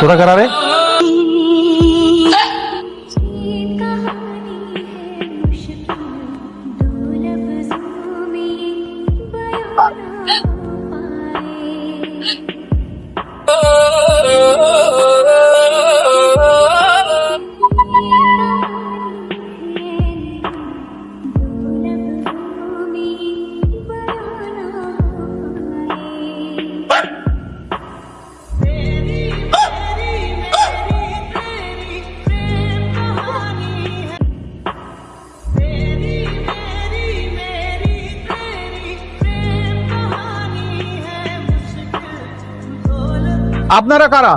তোরা কারা রে? আপনারা কারা?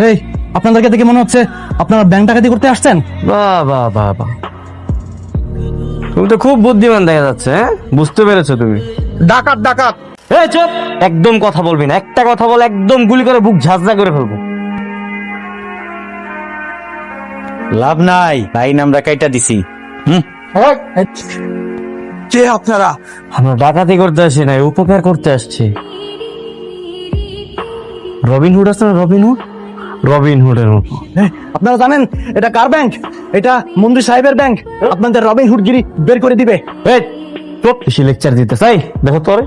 এই, আপনাদেরকে দেখে মনে হচ্ছে আপনারা ব্যাংক ডাকাতি করতে আসছেন। বাহ বাহ বাহ বাহ, তুমি তো খুব বুদ্ধিমান দেখা যাচ্ছে। হ্যাঁ, বুঝতে পেরেছো তুমি? ডাকাত ডাকাত। এই চুপ, একদম কথা বলবি না। একটা কথা বল, একদম গুলি করে বুক ঝাঁঝরা করে ফেলবো। লাভ নাই, লাইন আমরা কাইটা দিছি। কে আপনারা? আমরা ডাকাতি করতে আসি নাই, উপকার করতে আসছি। রবিনহুড আছে না? রবিনহুড, রবিনহুডের মতো। আপনারা জানেন এটা কার ব্যাংক? এটা মন্ত্রী সাহেবের ব্যাংক। আপনাদের রবিন হুডগিরি বের করে দিবে। এই চুপ, বেশি লেকচার দিতে চাই। দেখো তোরে